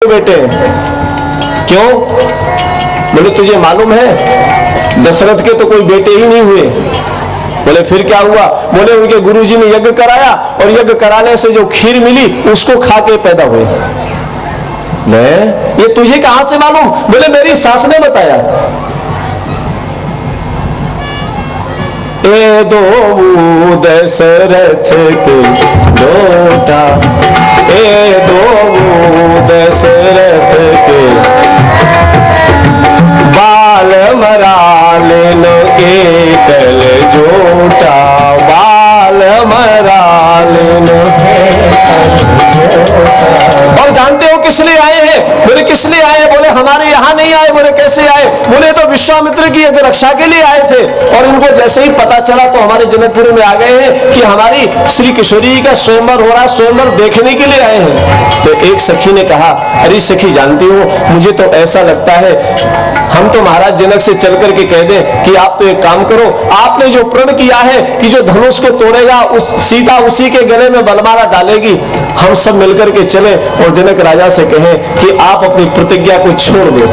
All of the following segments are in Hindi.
बेटे। क्यों? बोले तुझे मालूम है दशरथ के तो कोई बेटे ही नहीं हुए। बोले फिर क्या हुआ? बोले उनके गुरुजी ने यज्ञ कराया और यज्ञ कराने से जो खीर मिली उसको खा के पैदा हुए। ये तुझे कहां से मालूम? बोले मेरी सास ने बताया। ए दो दशरथ के बेटा, ए दो दशरथ के बाल मरालिन एकल जोटा, बाल मरालिन। और जानते हो किस लिए आए हैं? बोले किस लिए आए? बोले हमारे यहाँ नहीं आए। बोले कैसे आए? बोले तो विश्वामित्र की रक्षा के लिए आए थे और इनको जैसे ही पता चला तो हमारे जनकपुर में आ गए हैं कि हमारी श्री किशोरी का स्वयंवर हो रहा है, स्वयंवर देखने के लिए आए हैं। तो एक सखी ने कहा, अरे सखी जानती हो मुझे तो ऐसा लगता है हम तो महाराज जनक से चल करके कह दें कि आप तो एक काम करो, आपने जो प्रण किया है कि जो धनुष को तोड़ेगा उस सीता उसी के गले में बलमाला डालेगी, हम सब मिलकर के चले और जनक राजा से कहें कि आप अपनी प्रतिज्ञा को छोड़ दो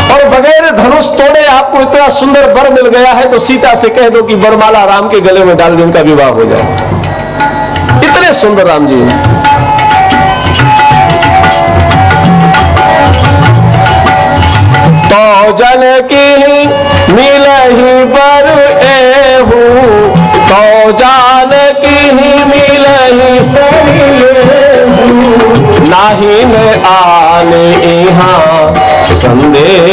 और बगैर धनुष तोड़े आपको इतना सुंदर वर मिल गया है तो सीता से कह दो कि बरमाला राम के गले में डाल दे, उनका विवाह हो जाए। इतने सुंदर राम जी। तो जन की मिलहि बर एहू, तो जान की मिलहि नाही न आने यहाँ संदेह,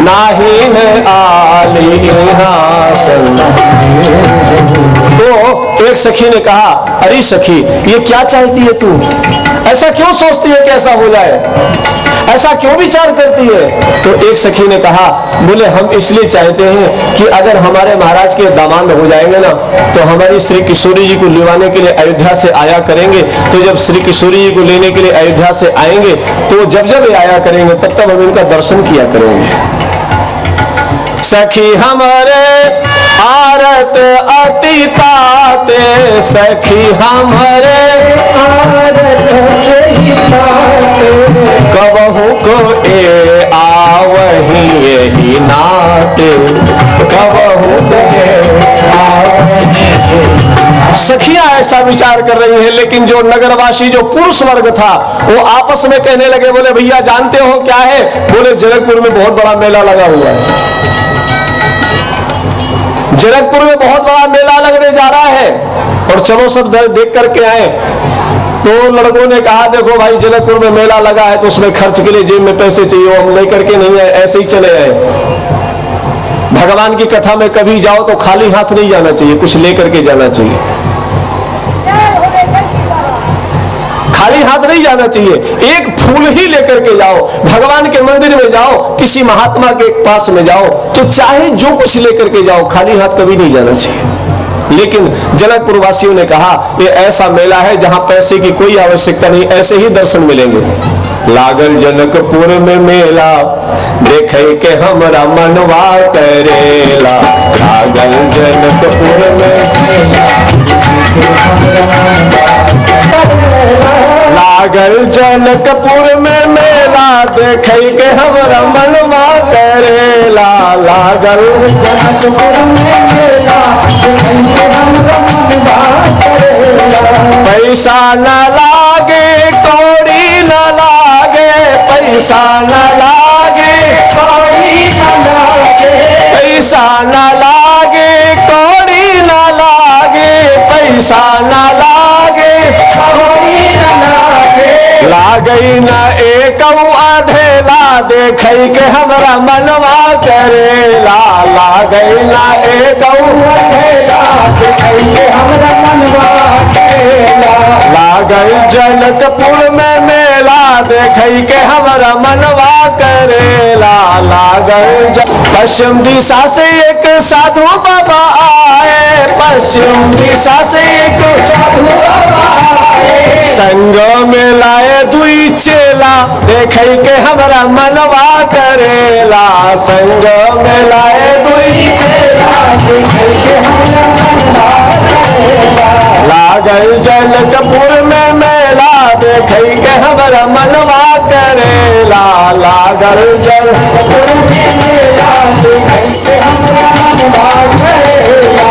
नाही न आने यहाँ संदेह। तो एक सखी ने कहा, अरे सखी ये क्या चाहती है तू? ऐसा क्यों सोचती है कि ऐसा हो जाए? ऐसा क्यों विचार करती है? तो एक सखी ने कहा, बोले हम इसलिए चाहते हैं कि अगर हमारे महाराज के दामाद हो जाएंगे ना तो हमारी श्री किशोरी जी को लिवाने के लिए अयोध्या से आया करेंगे। तो जब श्री किशोरी जी को लेने के लिए अयोध्या से आएंगे तो जब जब ये आया करेंगे तब तब हम इनका दर्शन किया करेंगे। सखी हमारे आरत अतिताते, सखी हमारे आरत अतिताते, कबहू को ए आवही यही नाते, कबहू को सखियां ऐसा विचार कर रही हैं। लेकिन जो नगरवासी जो पुरुष वर्ग था वो आपस में कहने लगे, बोले भैया जानते हो क्या है? बोले जनकपुर में बहुत बड़ा मेला लगा हुआ है, जनकपुर में बहुत बड़ा मेला लगने जा रहा है और चलो सब देख करके आए। तो लड़कों ने कहा, देखो भाई जनकपुर में मेला लगा है तो उसमें खर्च के लिए जेब में पैसे चाहिए, हम लेकर के नहीं आए, ऐसे ही चले आए। भगवान की कथा में कभी जाओ तो खाली हाथ नहीं जाना चाहिए, कुछ लेकर के जाना चाहिए, खाली हाथ नहीं जाना चाहिए। एक फूल ही लेकर के जाओ, भगवान के मंदिर में जाओ, किसी महात्मा के पास में जाओ तो चाहे जो कुछ लेकर के जाओ, खाली हाथ कभी नहीं जाना चाहिए। लेकिन जनकपुर वासियों ने कहा ये ऐसा मेला है जहां पैसे की कोई आवश्यकता नहीं, ऐसे ही दर्शन मिलेंगे। लागल जनकपुर में मेला देखे के हमरा मनवा करेला, लागल जनकपुर में लागल जनकपुर में मेला देखे के हमरा मनवा करेला, लागल जनकपुर में मेला देखे के हमरा मनवा करेला। पैसा न लागे कौड़ी न लागे, पैसा न लागे कौड़ी न लागे, पैसा न लागे कौड़ी न लागे, पैसा न लागे कौड़ी न लागे, लागई न एक अधेला देखई के हमरा मनवा करेला, लागई न एक अधेला देखई के हमरा मनवा करेला। लागल जनकपुर में मेला देखई के हमरा मनवा करेला, लागल पश्चिम दिशा से एक साधु बाबा आए, पश्चिम दिशा से एक साधु बाबा आए, संग में लाए दुई चेला देखई के हमरा मनवा करेला, संग में लाए दुई चेला देखई के हमरा मनवा करेला। लागल जनकपुर में मेला देखई के हमरा मनवा करेला। लागल जनकपुर में मेला देखई के हमरा मनवा करेला।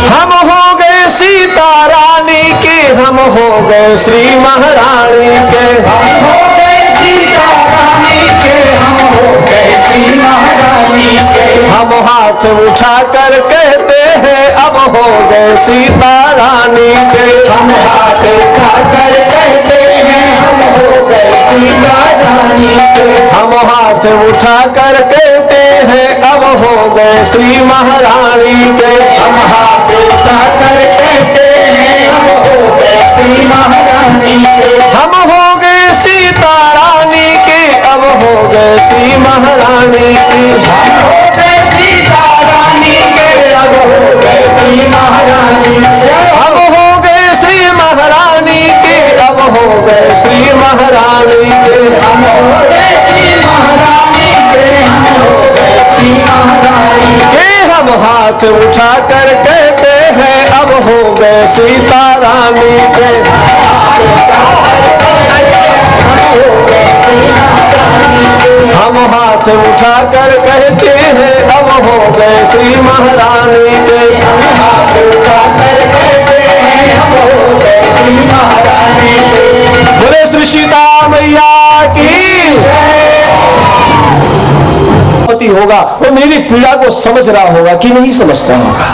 हम हो गए सीता रानी के, हम हो गए श्री महारानी के। हम हो गए सीता रानी के, हम हो गए श्री महारानी के। हम हाथ उठा कर कहते हैं अब हो गए सीता रानी के। हम हाथ उठा कर कहते हैं हम हो गए सीता रानी के। हम हाथ उठा कर कहते हैं अब हो गए श्री महारानी के। हम हाथ उठा कर कहते हैं हम हो गए श्री महारानी के। हम हो गए सीता रानी के, अब हो गए श्री महारानी के। हम हो गए सीता रानी के, अब हो गए श्री महारानी के। हम हो गए श्री महारानी के, अब हो गए श्री महारानी के। हम हो गए श्री महारानी के, हम हो गए श्री महारानी के। हम हाथ उठा कर कहते हैं अब हो गए सीता रानी के। हम हाथ उठा कर कहते हैं अब हो गए श्री महारानी के। हम हाथ उठा कर कहते हैं अब हो गए श्री महारानी के। बोले श्री सीता मैया की पति होगा वो मेरी पीड़ा को समझ रहा होगा कि नहीं समझता होगा।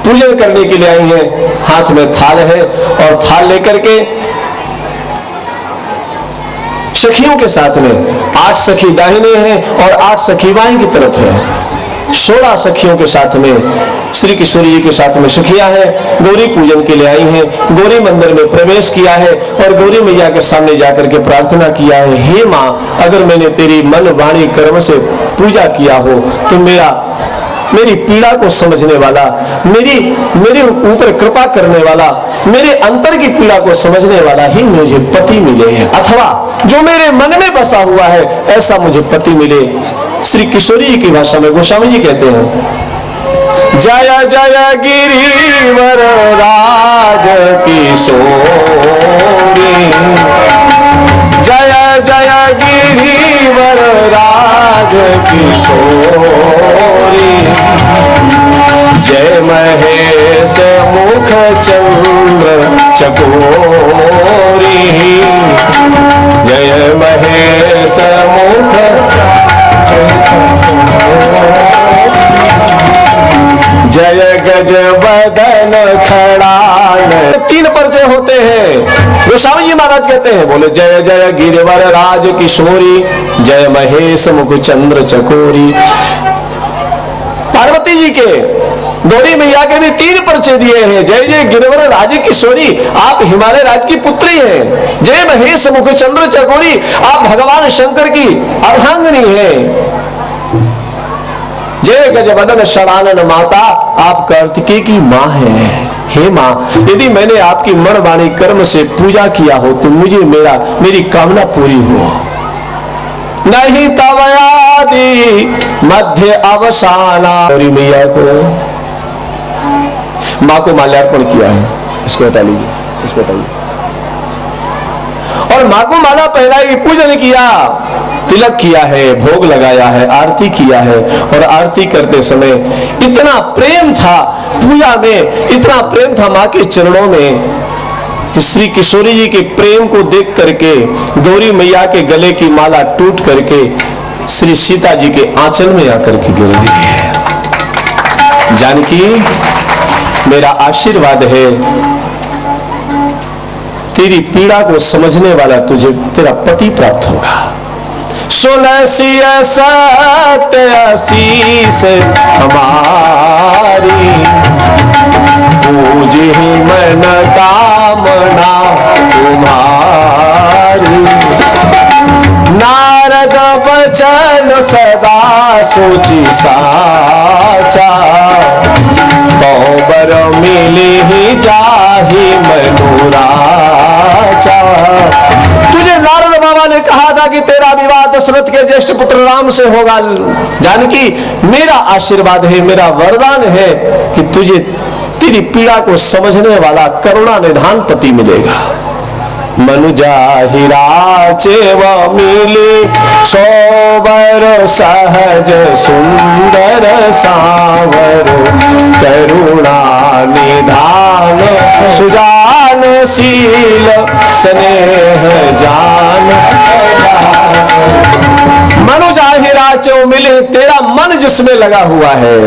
पूजन करने के लिए आई है, हाथ में थाल है और थाल लेकर के सखियों के साथ में 8 सखी दाहिने हैं और 8 सखी बाएं की तरफ है। 16 सखियों के साथ में श्री किशोरी जी के साथ में सखियां हैं। गौरी पूजन के लिए आई हैं, गौरी मंदिर में प्रवेश किया है और गौरी मैया के सामने जाकर के प्रार्थना किया है, हे माँ अगर मैंने तेरी मन वाणी कर्म से पूजा किया हो तो मेरी पीड़ा को समझने वाला, मेरे ऊपर कृपा करने वाला, मेरे अंतर की पीड़ा को समझने वाला ही मुझे पति मिले हैं, अथवा जो मेरे मन में बसा हुआ है ऐसा मुझे पति मिले। श्री किशोरी जी की भाषा में गोस्वामी जी कहते हैं, जय जय गिरिवर राज किशोरी, जय जय गिरिवर राज किशोरी, जय महेश मुख चंद्र चकोरी, जय महेश मुख जय गज बदन खड़ान। 3 परिचय होते हैं। गोस्वामी जी महाराज कहते हैं, बोले जय जय गिरिवर राज किशोरी, जय महेश मुख चंद्र चकोरी। पार्वती जी के गौरी मैया के भी 3 परिचय दिए हैं। जय जय गिरिवर राज किशोरी, आप हिमालय राज की पुत्री हैं। जय महेश मुख चंद्र चकोरी, आप भगवान शंकर की अर्धांगिनी हैं। जय गजबदन शरानन माता, आप कार्तिकेय की मां हैं। हे मां यदि मैंने आपकी मन वाणी कर्म से पूजा किया हो तो मुझे मेरी कामना पूरी हो। नहीं तवयादि मध्य अवसाना। गौरी मैया को मां को माल्यार्पण किया है, इसको हटा लीजिए, इसको हटाइए। और मां को माला पहनाई, पूजन किया, तिलक किया है, भोग लगाया है, आरती किया है। और आरती करते समय इतना प्रेम था, पूजा में इतना प्रेम था मां के चरणों में, श्री किशोरी जी के प्रेम को देख करके गौरी मैया के गले की माला टूट करके श्री सीता जी के आंचल में आकर के गिर गई है। जानकी मेरा आशीर्वाद है, तेरी पीड़ा को समझने वाला तुझे तेरा पति प्राप्त होगा। सुनसी सत्य आशीष हमारी, पूजी मन कामना तुम्हारी। नारद बचन सदा सोची साचा, बर मिली ही जाहि मनोराचा। तुझे नारद बाबा ने कहा था कि तेरा विवाह दशरथ दशरथ के ज्येष्ठ पुत्र राम से होगा। जानकी, मेरा आशीर्वाद है, मेरा वरदान है कि तुझे तेरी पीड़ा को समझने वाला करुणा निधान पति मिलेगा। मनुजा हिराचेव मिली सोबर सहज सुंदर सावर करुणा निधान सुजानशील स्नेह जान। मनुजा हिराचेव मिले, तेरा मन जिसमें लगा हुआ है।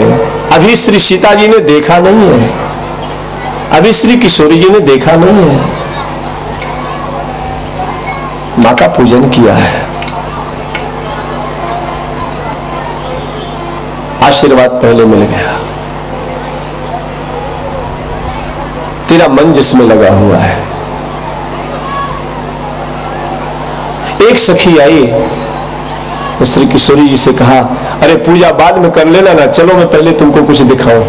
अभी श्री सीता जी ने देखा नहीं है, अभी श्री किशोरी जी ने देखा नहीं है, मां का पूजन किया है, आशीर्वाद पहले मिल गया। तेरा मन जिसमें लगा हुआ है। एक सखी आई, श्री किशोरी जी से कहा, अरे पूजा बाद में कर लेना ना, चलो मैं पहले तुमको कुछ दिखाऊं।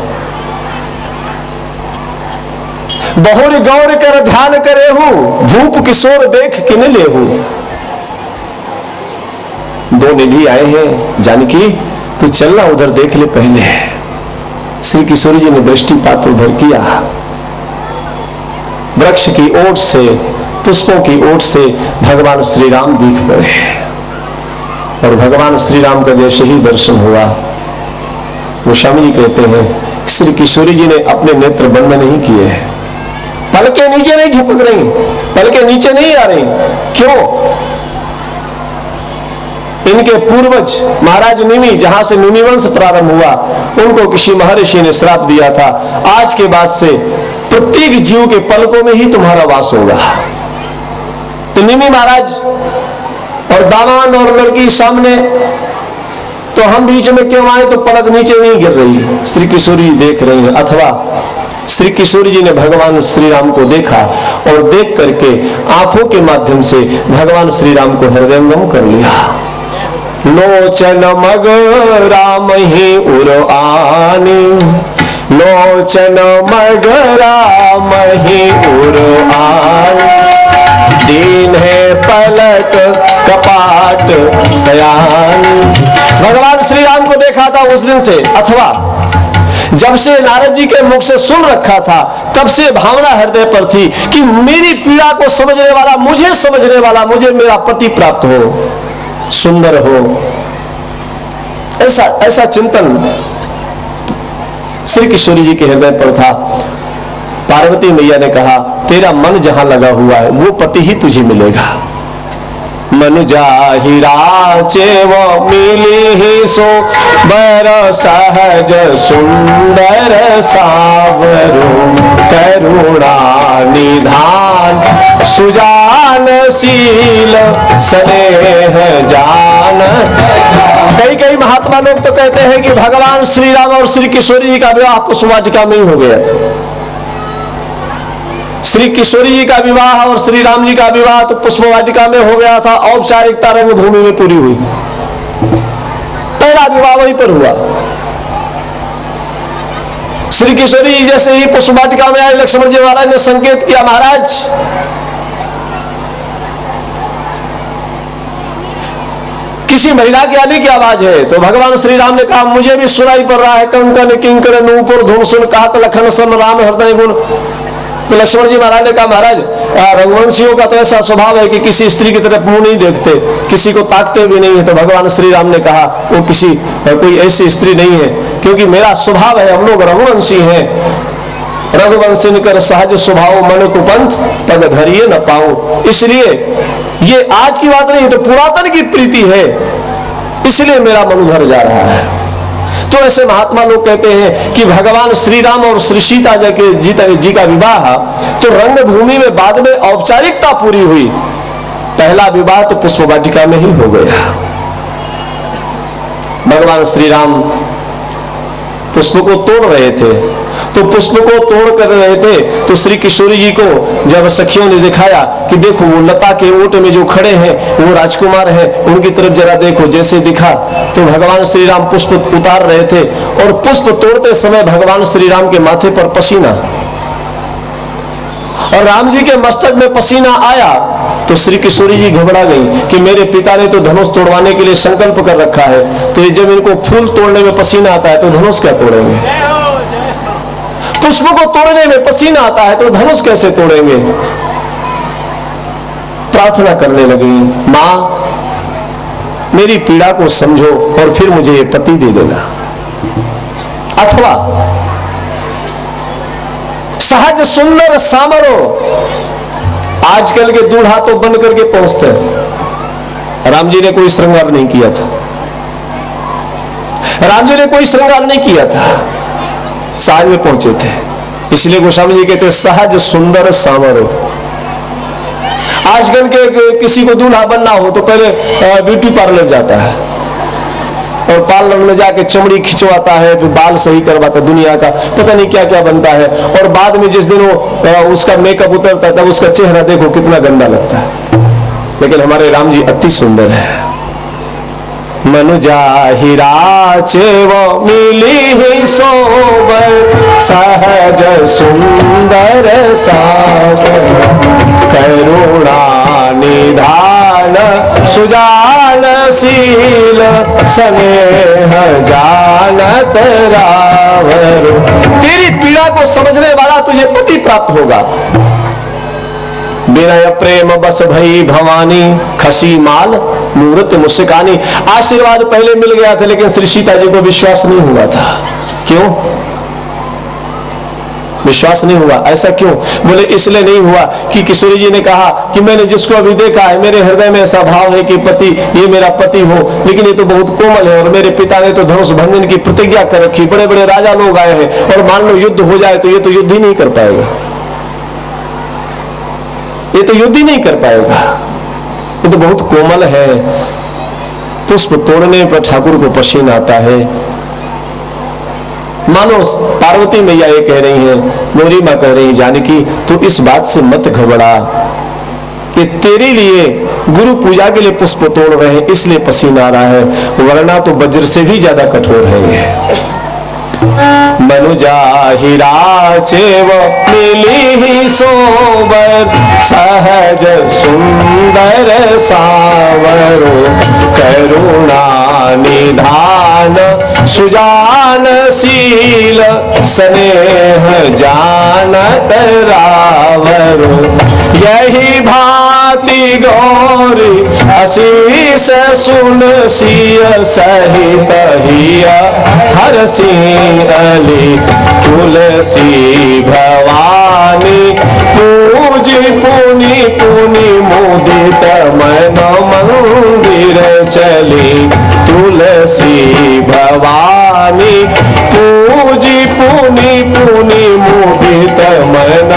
बहुर गौर कर ध्यान करे हूं, भूप किशोर देख किन ले हूं। दो निधि आए हैं, जानकी तू चलना उधर देख ले पहले। श्री किशोरी जी ने दृष्टिपात उधर किया। वृक्ष की ओट से, पुष्पों की ओट से भगवान श्री राम दिख पड़े और भगवान श्री राम का जैसे ही दर्शन हुआ, गोस्वामी जी कहते हैं श्री किशोरी जी ने अपने नेत्र बंद नहीं किए हैं, पलके नीचे नहीं झपक रही, पलके नीचे नहीं आ रही। क्यों? इनके पूर्वज महाराज निमि, जहां से निमि वंश प्रारंभ हुआ, उनको किसी महर्षि ने श्राप दिया था, आज के बाद से प्रत्येक जीव के पलकों में ही तुम्हारा वास होगा। तो निमि महाराज और दामान और लड़की सामने, तो हम बीच में क्यों आए? तो पलक नीचे नहीं गिर रही, श्री किशोरी देख रही है। अथवा श्री किशोरी जी ने भगवान श्री राम को देखा और देख करके आंखों के माध्यम से भगवान श्री राम को हृदयंगम कर लिया। लोचन मग राम ही उर आनी, लोचन मग राम ही उर आनी, दीन है पलक कपाट सयानी। भगवान श्री राम को देखा था उस दिन से, अथवा जब से नारद जी के मुख से सुन रखा था, तब से भावना हृदय पर थी कि मेरी पीड़ा को समझने वाला, मुझे समझने वाला, मुझे मेरा पति प्राप्त हो, सुंदर हो। ऐसा चिंतन श्री किशोरी जी के हृदय पर था। पार्वती मैया ने कहा, तेरा मन जहां लगा हुआ है वो पति ही तुझे मिलेगा। मनुजा हिराचेव मिली ही सो बर सहज सुंदर सावरो करुणा निधान सुजानशील स्नेह जान। कई महात्मा लोग तो कहते हैं कि भगवान श्री राम और श्री किशोरी जी का विवाह पुष्पवाटिका में ही हो गया था। श्री किशोरी जी का विवाह और श्री राम जी का विवाह तो पुष्पवाटिका में हो गया था, औपचारिकता रंगभूमि में पूरी हुई। पहला विवाह वहीं पर हुआ। श्री किशोरी जी जैसे ही पुष्पवाटिका में आए, लक्ष्मण जी महाराज ने संकेत किया, महाराज किसी महिला की आने की आवाज है। तो भगवान श्री राम ने कहा, मुझे भी सुनाई पड़ रहा है, कंकन किंकर नूपुर धूम सुन कहत लखन सम राम हृदय गुण। तो लक्ष्मण जी महाराज ने कहा, महाराज रघुवंशियों का तो ऐसा स्वभाव है कि किसी स्त्री की तरफ मुंह नहीं देखते, किसी को ताकते भी नहीं है। तो भगवान श्री राम ने कहा, वो कोई ऐसी स्त्री नहीं है, क्योंकि मेरा स्वभाव है, हम लोग रघुवंशी हैं। रघुवंशी कर सहज स्वभाव मन कुपंथ पग धरिए न पाओ। इसलिए ये आज की बात नहीं, तो पुरातन की प्रीति है, इसलिए मेरा मन उधर जा रहा है। तो ऐसे महात्मा लोग कहते हैं कि भगवान श्री राम और श्री सीता जी का विवाह तो रंगभूमि में बाद में औपचारिकता पूरी हुई, पहला विवाह तो पुष्पवाटिका में ही हो गया। भगवान श्री राम पुष्प को तोड़ रहे थे, तो पुष्प को तोड़ कर रहे थे, तो श्री किशोरी जी को जब सखियों ने दिखाया कि देखो वो लता के ओट में जो खड़े हैं वो राजकुमार हैं, उनकी तरफ जरा देखो, जैसे दिखा। तो भगवान श्री राम पुष्प उतार रहे थे और पुष्प तोड़ते समय भगवान श्री राम के माथे पर पसीना, और राम जी के मस्तक में पसीना आया तो श्री किशोरी जी घबरा गई कि मेरे पिता ने तो धनुष तोड़वाने के लिए संकल्प कर रखा है, तो ये जब इनको फूल तोड़ने में पसीना आता है तो धनुष क्या तोड़ेंगे, पुष्प को तोड़ने में पसीना आता है तो धनुष कैसे तोड़ेंगे। प्रार्थना करने लगी, मां मेरी पीड़ा को समझो और फिर मुझे ये पति दे देना, अथवा सहज सुंदर सामरो। आजकल के दूल्हा तो बन करके पहुंचते हैं। राम जी ने कोई श्रृंगार नहीं किया था, राम जी ने कोई श्रृंगार नहीं किया था, साज में पहुंचे थे। इसलिए गोस्वामी जी कहते सहज सुंदर सामरो। आजकल के किसी को दूल्हा बनना हो तो पहले ब्यूटी पार्लर जाता है और पार्लर में जाके चमड़ी खिंचवाता है, फिर बाल सही करवाता है, दुनिया का पता नहीं क्या क्या बनता है, और बाद में जिस दिन वो उसका मेकअप उतरता है तब उसका चेहरा देखो कितना गंदा लगता है। लेकिन हमारे राम जी अति सुंदर है। मनुजा हिराचेव मिली ही सोबर, सहज सुंदर सागर, करुणा निधान सुजान शील, स्नेह जानत रावर। तेरी पीड़ा को समझने वाला तुझे पति प्राप्त होगा। विनय प्रेम बस भई भवानी, खसी माल मूर्त मुस्कानी। आशीर्वाद पहले मिल गया था लेकिन श्री सीता जी को विश्वास नहीं हुआ था। क्यों विश्वास नहीं हुआ? ऐसा क्यों? बोले इसलिए नहीं हुआ कि किशोरी जी ने कहा कि मैंने जिसको अभी देखा है मेरे हृदय में ऐसा भाव है कि पति ये मेरा पति हो, लेकिन ये तो बहुत कोमल है, और मेरे पिता ने तो धनुष भंजन की प्रतिज्ञा कर रखी, बड़े बड़े राजा लोग आए हैं, और मान लो युद्ध हो जाए तो ये तो युद्ध ही नहीं कर पाएगा, ये तो युद्ध ही नहीं कर पाएगा, ये तो बहुत कोमल है। पुष्प तोड़ने पर ठाकुर को पसीना आता है। मानो पार्वती मैया ये कह रही है, मोरी मां कह रही, जानकी तू इस बात से मत घबरा कि तेरे लिए गुरु पूजा के लिए पुष्प तोड़ रहे हैं इसलिए पसीना आ रहा है, वरना तो वज्र से भी ज्यादा कठोर है ये। मनुजा हिराचेव मिली ही सोबर, सहज सुंदर सावरो, करुणा निधान सुजान शील, स्नेह जानत रावरो। यही भांति गौरी आशीष सुन सिय सहित हिया हरसी अली, तुलसी भवानी पूज पुनि पुनि मुदित मन मंदिर चली, तुलसी भवानी पूज पुनि पुनि मुदित मन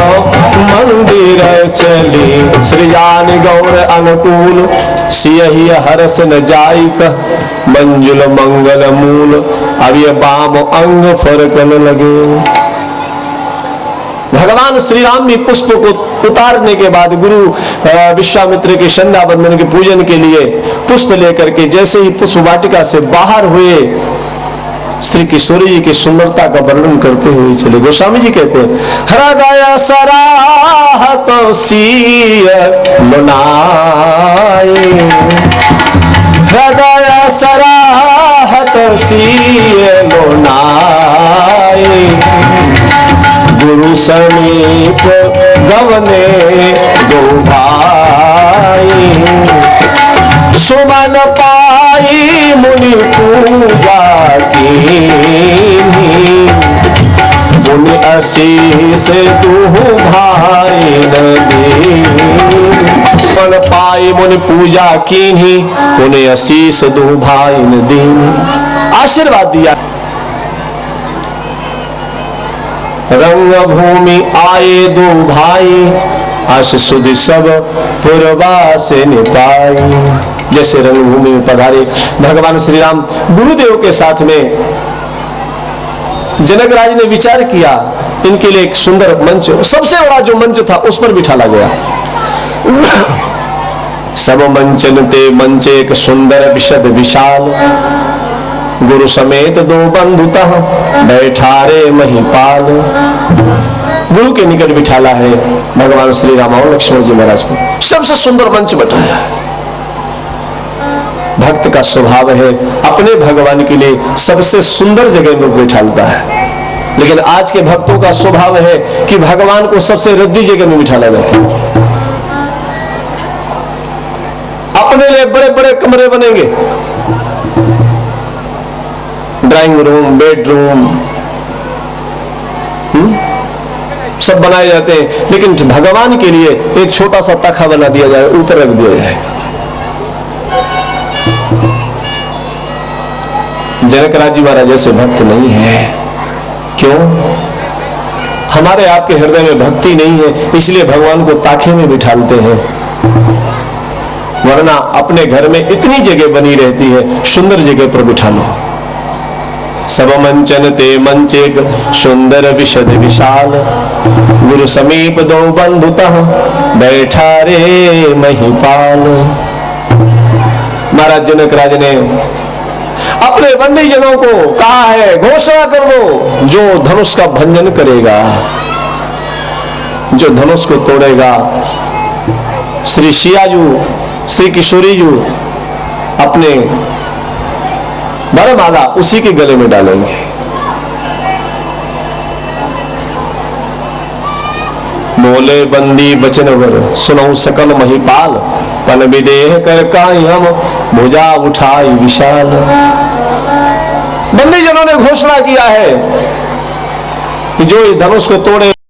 मंदिर चली। श्रीजान गौर अनुकूल सियहि हरस न जाइक, मंजुल मंगल मूल अब ये बाम अंग फरकन लगे। भगवान श्री राम भी पुष्प को उतारने के बाद गुरु विश्वामित्र के संध्या बंदन के पूजन के लिए पुष्प लेकर के जैसे ही पुष्प वाटिका से बाहर हुए, श्री किशोरी जी की सुंदरता का वर्णन करते हुए चले। गोस्वामी जी कहते हैं, हृदय सराहत सीय लुनाई, हृदय सराहत सीय लुनाई, गुरु समीप गवने दो भाई, सुमन पाई मुनि पूजा की, मुनि आशीष तू भाई नदी, सुमन पाई मुनि पूजा की, मुनि आशीष दू भाई नदी। आशीर्वाद दिया। रंग भूमि आए दो भाई, आश सुधि सब पुरवा से निपाई। जैसे रंगभूमि में पधारे भगवान श्री राम गुरुदेव के साथ में, जनक राज ने विचार किया इनके लिए एक सुंदर मंच, सबसे बड़ा जो मंच था उस पर बिठाला गया। सब मंचन ते मंच एक सुंदर विशद विशाल, गुरु समेत दो बंधुतः बैठारे महिपाल। गुरु के निकट बिठाला है भगवान श्री राम और लक्ष्मण जी महाराज को। सबसे सुंदर मंच बताया है। भक्त का स्वभाव है अपने भगवान के लिए सबसे सुंदर जगह में बिठालता है, लेकिन आज के भक्तों का स्वभाव है कि भगवान को सबसे रद्दी जगह में बिठाला जाता है। अपने लिए बड़े बड़े कमरे बनेंगे, ड्राइंग रूम, बेडरूम सब बनाए जाते हैं, लेकिन भगवान के लिए एक छोटा सा तखा बना दिया जाए, ऊपर रख दिया जाए। जनकराज जी महाराज जैसे भक्त नहीं है। क्यों? हमारे आपके हृदय में भक्ति नहीं है, इसलिए भगवान को ताखे में बिठालते हैं, वरना अपने घर में इतनी जगह बनी रहती है, सुंदर जगह पर बिठा लो। सब मंचन ते मंचेक सुंदर विशद विशाल, गुरु समीप दो बंधुतः बैठा रे महिपाल। महाराज जनक राज ने अपने बंदी जनों को कहा है, घोषणा कर दो, जो धनुष का भंजन करेगा, जो धनुष को तोड़ेगा, श्री सियाजू, श्री किशोरी जू अपने वरमाला उसी के गले में डालेंगे। बोले बंदी बचन वर सुनऊ सकल महिपाल, पन विदेह कर काई हम भुजा उठाई विशाल। बंदी जनों ने घोषणा किया है कि जो इस धनुष को तोड़े